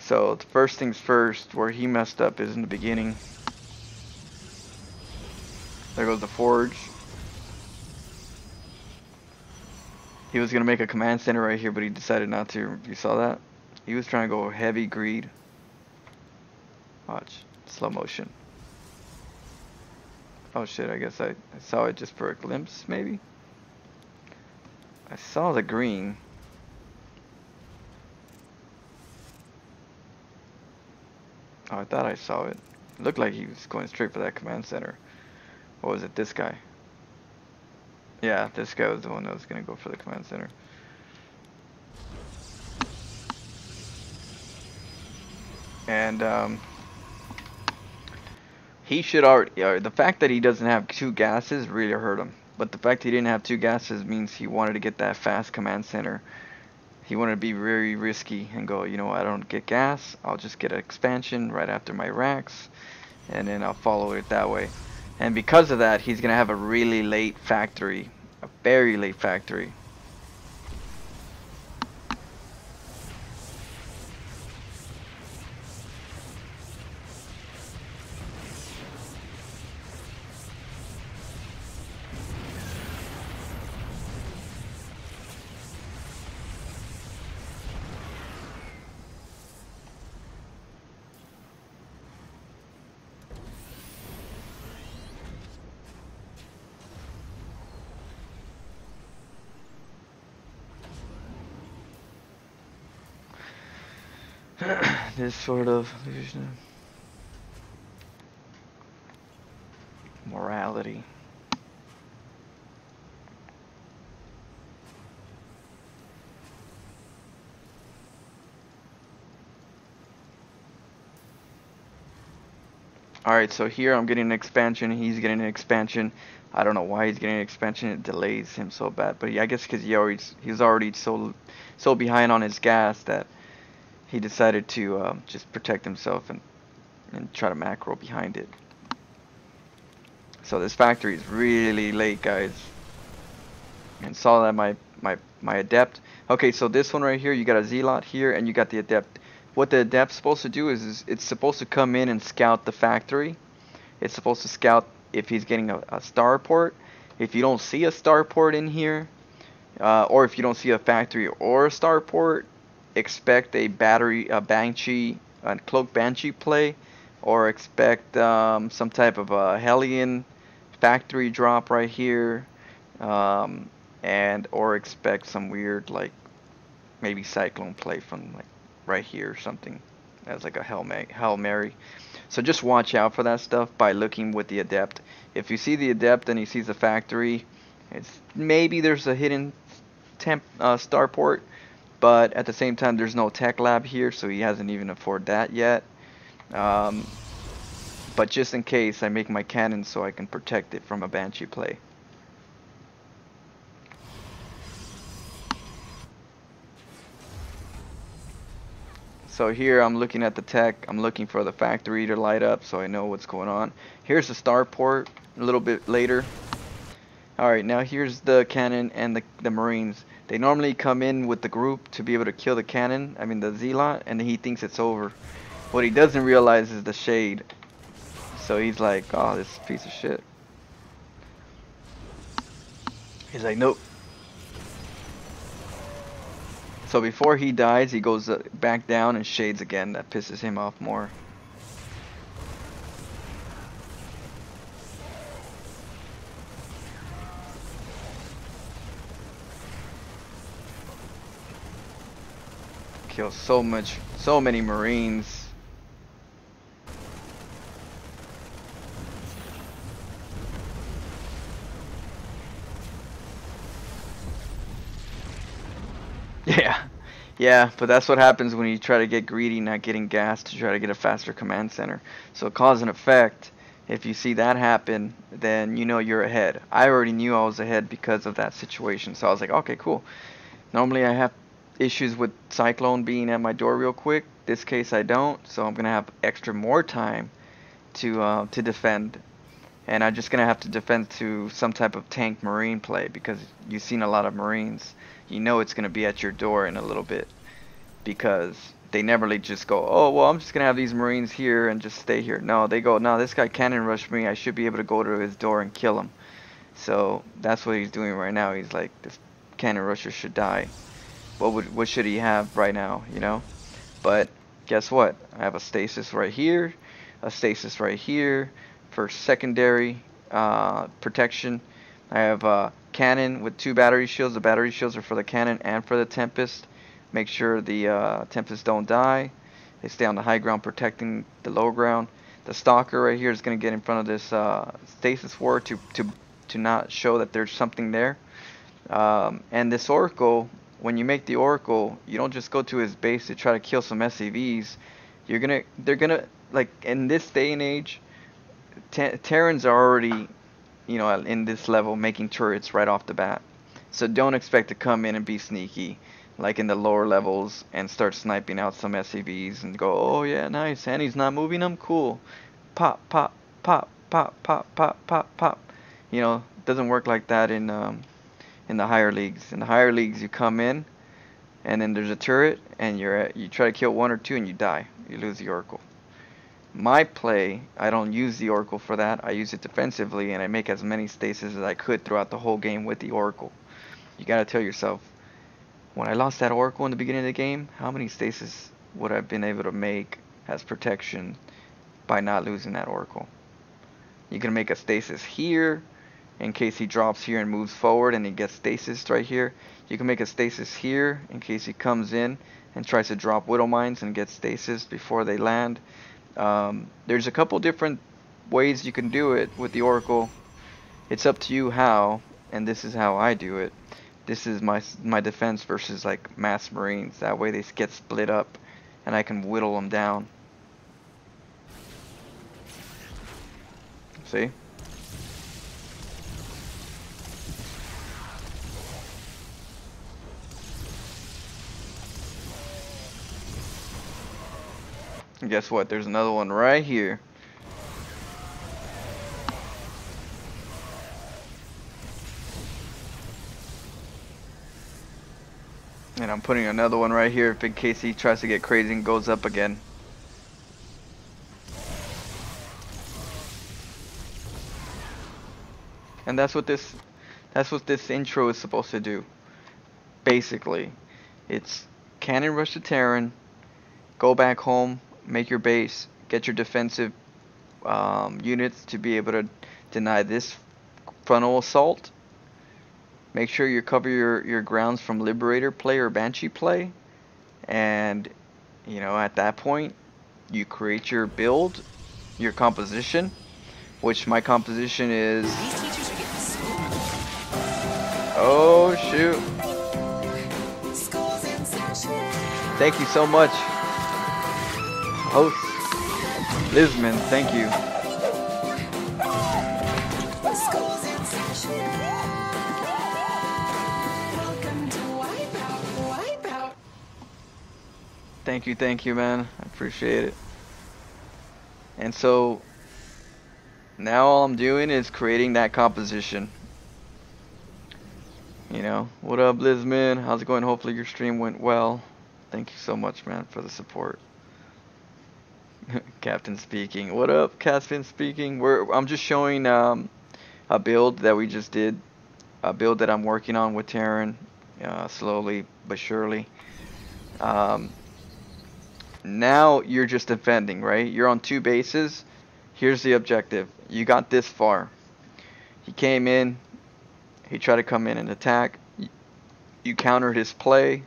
So the first things first, where he messed up is in the beginning. There goes the forge. He was gonna make a command center right here, but he decided not to. You saw that? He was trying to go heavy greed. Watch. Slow motion. Oh shit, I guess I saw it just for a glimpse, maybe? I saw the green. Oh, I thought I saw it. It looked like he was going straight for that command center. What was it, this guy? Yeah, this guy was the one that was gonna go for the command center. And he should already, the fact that he doesn't have 2 gases really hurt him. But the fact he didn't have 2 gases means he wanted to get that fast command center. He wanted to be very risky and go, you know what, I don't get gas, I'll just get an expansion right after my racks, and then I'll follow it that way. And because of that, he's going to have a really late factory, a very late factory. This sort of illusion of morality. Alright, so here I'm getting an expansion, he's getting an expansion. I don't know why he's getting an expansion, it delays him so bad. But I guess because he was already so behind on his gas that he decided to just protect himself and try to macro behind it. So this factory is really late, guys. And saw that my adept. Okay, so this one right here, you got a zealot here, and you got the adept. What the adept's supposed to do is it's supposed to come in and scout the factory. It's supposed to scout if he's getting a starport. If you don't see a starport in here, or if you don't see a factory or a starport, expect a banshee, a cloak banshee play, or expect some type of a Hellion factory drop right here, and or expect some weird like maybe cyclone play from like right here or something as like a Hail Mary. So just watch out for that stuff by looking with the adept. If you see the adept and he sees the factory, it's maybe there's a hidden starport. But at the same time, there's no tech lab here, so he hasn't even afforded that yet. But just in case, I make my cannon so I can protect it from a banshee play. So here I'm looking at the tech. I'm looking for the factory to light up so I know what's going on. Here's the starport a little bit later. Alright, now here's the cannon and the marines. They normally come in with the group to be able to kill the cannon, I mean the zealot, and he thinks it's over. What he doesn't realize is the shade. So he's like, oh, this piece of shit. He's like, nope. So before he dies, he goes back down and shades again. That pisses him off more. Kills so many marines. Yeah, but that's what happens when you try to get greedy, not getting gas to try to get a faster command center. So cause and effect, if you see that happen, then you know you're ahead. I already knew I was ahead because of that situation, so I was like, okay, cool. Normally I have issues with Cyclone being at my door real quick. This case I don't, so I'm gonna have extra more time to defend, and I'm just gonna have to defend to some type of tank marine play because you've seen a lot of marines. You know it's gonna be at your door in a little bit because they never just go, oh, well, I'm just going to have these Marines here and just stay here. No, they go, no, this guy cannon rushed me. I should be able to go to his door and kill him. So that's what he's doing right now. He's like, this cannon rusher should die. What should he have right now, you know? But guess what? I have a stasis right here, a stasis right here for secondary protection. I have a cannon with 2 battery shields. The battery shields are for the cannon and for the Tempest. Make sure the Tempest don't die. They stay on the high ground protecting the low ground. The Stalker right here is going to get in front of this stasis ward to not show that there's something there. And this Oracle, when you make the Oracle, you don't just go to his base to try to kill some SCVs. They're gonna, like, in this day and age, Terrans are already, you know, in this level making turrets right off the bat. So don't expect to come in and be sneaky like in the lower levels and start sniping out some SCVs and go, oh yeah, nice, and he's not moving them, cool. Pop, pop, pop, pop, pop, pop, pop, pop. You know, it doesn't work like that in the higher leagues. In the higher leagues, you come in, and then there's a turret, and you try to kill 1 or 2, and you die. You lose the Oracle. My play, I don't use the Oracle for that. I use it defensively, and I make as many stasis as I could throughout the whole game with the Oracle. You gotta tell yourself, when I lost that Oracle in the beginning of the game, how many stasis would I have been able to make as protection by not losing that Oracle? You can make a stasis here in case he drops here and moves forward and he gets stasis right here. You can make a stasis here in case he comes in and tries to drop Widow Mines and gets stasis before they land. There's a couple different ways you can do it with the Oracle. It's up to you how, and this is how I do it. This is my defense versus like mass Marines. That way they get split up and I can whittle them down. See? And guess what? There's another one right here. And I'm putting another one right here in case he tries to get crazy and goes up again. And that's what this intro is supposed to do. Basically, it's cannon rush the Terran, go back home, make your base, get your defensive units to be able to deny this frontal assault. Make sure you cover your grounds from Liberator play or Banshee play, and you know, at that point you create your build, your composition, which my composition is, oh shoot, thank you so much, host Lisman, thank you. Thank you, man. I appreciate it. And so now all I'm doing is creating that composition. You know, what up, Lizman? How's it going? Hopefully your stream went well. Thank you so much, man, for the support. Captain speaking. What up, Captain speaking? I'm just showing a build that we just did, a build that I'm working on with Terran, slowly but surely. Now you're just defending, right? You're on 2 bases. Here's the objective. You got this far. He came in. He tried to come in and attack. You countered his play.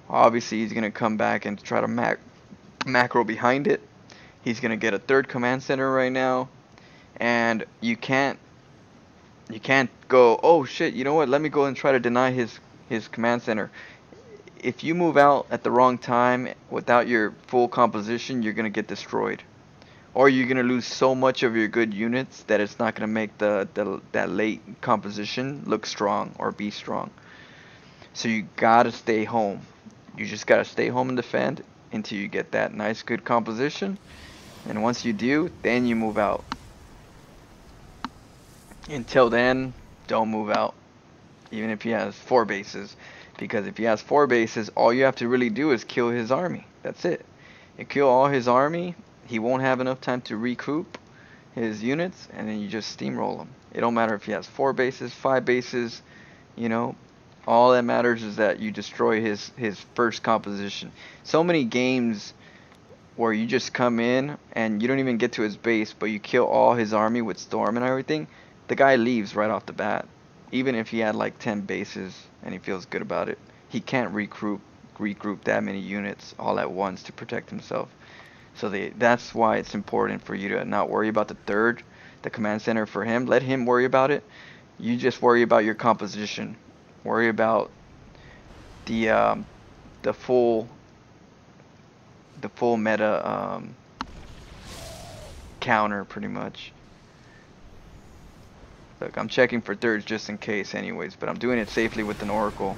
Obviously, he's going to come back and try to macro behind it. He's going to get a 3rd command center right now. And you can't go, oh shit, you know what? Let me go and try to deny his command center. If you move out at the wrong time without your full composition, you're going to get destroyed. Or you're going to lose so much of your good units that it's not going to make that late composition look strong or be strong. So you got to stay home. You just got to stay home and defend until you get that nice good composition. And once you do, then you move out. Until then, don't move out. Even if he has 4 bases. Because if he has 4 bases, all you have to really do is kill his army. That's it. You kill all his army, he won't have enough time to recoup his units, and then you just steamroll him. It don't matter if he has 4 bases, 5 bases, you know. All that matters is that you destroy his first composition. So many games where you just come in and you don't even get to his base, but you kill all his army with storm and everything, the guy leaves right off the bat. Even if he had like 10 bases and he feels good about it, he can't regroup that many units all at once to protect himself. So that's why it's important for you to not worry about the command center for him. Let him worry about it. You just worry about your composition. Worry about the full meta counter, pretty much. Look, I'm checking for thirds just in case anyways, but I'm doing it safely with an oracle.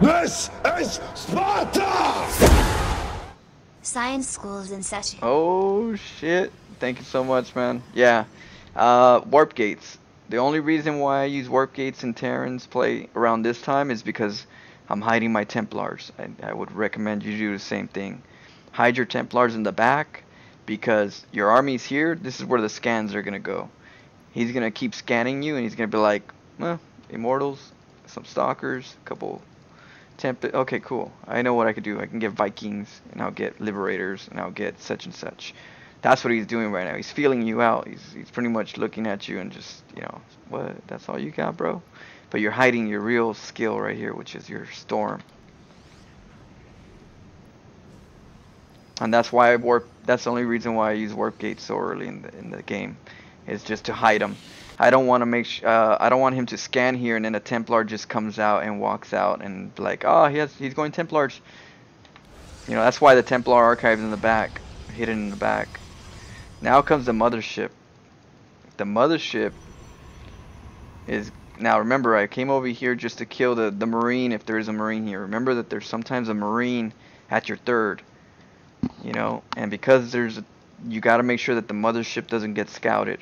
This is Sparta! Science school is in session. Oh shit. Thank you so much, man. Yeah. Warp gates. The only reason why I use warp gates in Terran's play around this time is because I'm hiding my Templars. I would recommend you do the same thing. Hide your Templars in the back, because your army's here. This is where the scans are going to go. He's going to keep scanning you, and he's going to be like, well, Immortals, some Stalkers, a couple okay, cool. I know what I could do. I can get Vikings, and I'll get Liberators, and I'll get such and such. That's what he's doing right now. He's feeling you out. He's pretty much looking at you and just, you know, what? That's all you got, bro? But you're hiding your real skill right here, which is your storm. And that's why that's the only reason why I use warp gates so early in the game, is just to hide him. I don't want to I don't want him to scan here and then a Templar just comes out and walks out and be like, oh, he's going Templars. You know, that's why the Templar archive's in the back, hidden in the back. Now comes the mothership. The mothership is, now remember, I came over here just to kill the Marine if there is a Marine here. Remember that there's sometimes a Marine at your third, you know, and because you got to make sure that the mothership doesn't get scouted.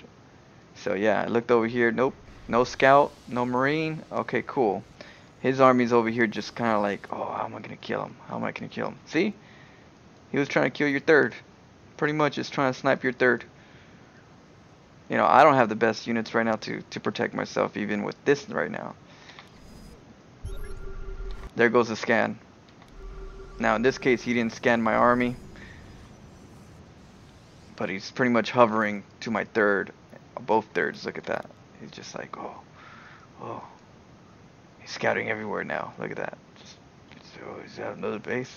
So yeah, I looked over here, nope, no scout, no Marine. Okay, cool. His army's over here just kind of like, oh, how am I going to kill him? How am I going to kill him? See? He was trying to kill your third. Pretty much just trying to snipe your third. You know, I don't have the best units right now to protect myself even with this right now. There goes the scan. Now in this case he didn't scan my army, but he's pretty much hovering to my third, both thirds. Look at that. He's just like, oh. He's scouting everywhere now. Look at that. Oh, he's at another base.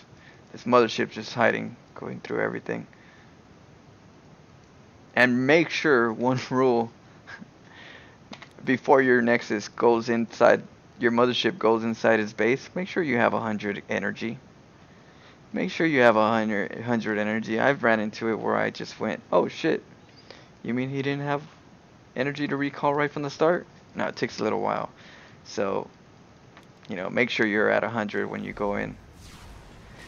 This mothership just hiding, going through everything. And make sure, one rule, before your Nexus goes inside, your mothership goes inside his base, make sure you have 100 energy. Make sure you have 100 energy. I've ran into it where I just went, oh shit, you mean he didn't have energy to recall right from the start? No, it takes a little while. So, you know, make sure you're at 100 when you go in.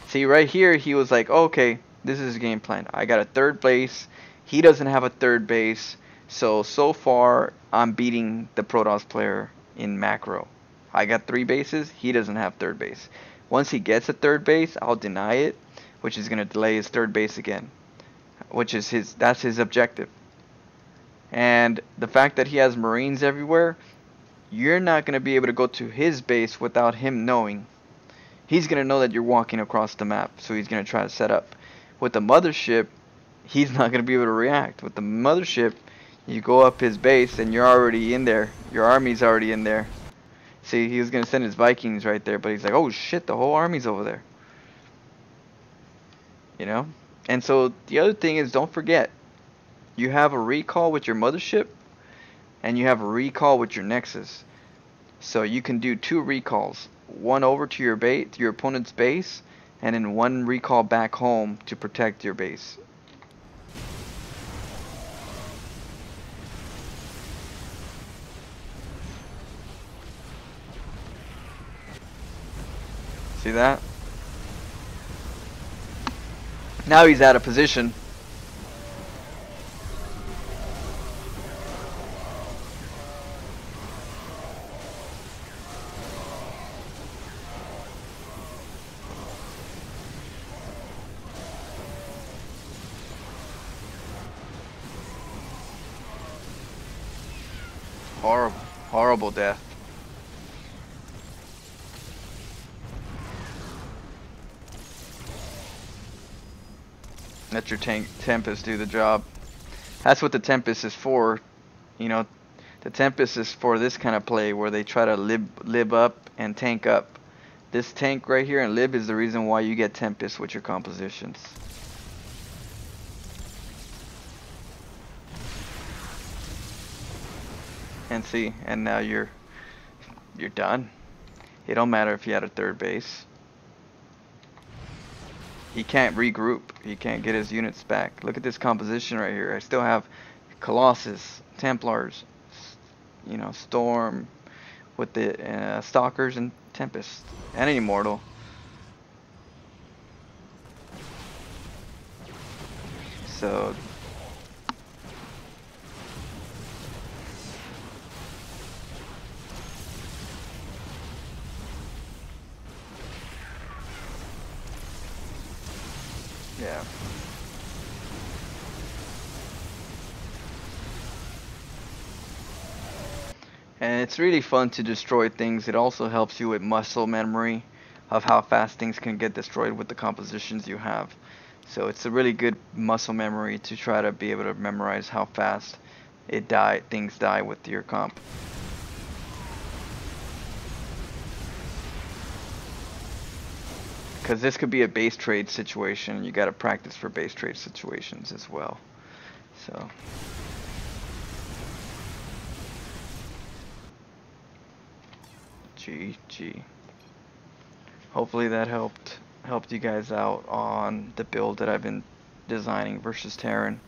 See, right here, he was like, oh, okay, this is his game plan. I got a third base. He doesn't have a third base. So far, I'm beating the Protoss player in macro. I got 3 bases. He doesn't have third base. Once he gets a third base, I'll deny it, which is going to delay his third base again, which is that's his objective. And the fact that he has Marines everywhere, you're not going to be able to go to his base without him knowing. He's going to know that you're walking across the map, so he's going to try to set up. With the mothership, he's not going to be able to react. With the mothership, you go up his base and you're already in there. Your army's already in there. See, he was going to send his Vikings right there, but he's like, oh shit, the whole army's over there. You know? And so the other thing is, don't forget, you have a recall with your mothership and you have a recall with your Nexus. So you can do 2 recalls. One over to your opponent's base, and then 1 recall back home to protect your base. See that? Now he's out of position. Horrible, horrible death. Let your Tempest do the job. That's what the Tempest is for. You know, the Tempest is for this kind of play where they try to lib up and tank up. This tank right here and lib is the reason why you get Tempest with your compositions. And see, and now you're done. It don't matter if you had a third base. He can't regroup. He can't get his units back. Look at this composition right here. I still have Colossus, Templars, you know, Storm with the Stalkers and Tempest and an Immortal. So yeah. And it's really fun to destroy things. It also helps you with muscle memory of how fast things can get destroyed with the compositions you have. So it's a really good muscle memory to try to be able to memorize how fast things die with your comp. Because this could be a base trade situation. You got to practice for base trade situations as well. So GG. Hopefully that helped you guys out on the build that I've been designing versus Terran.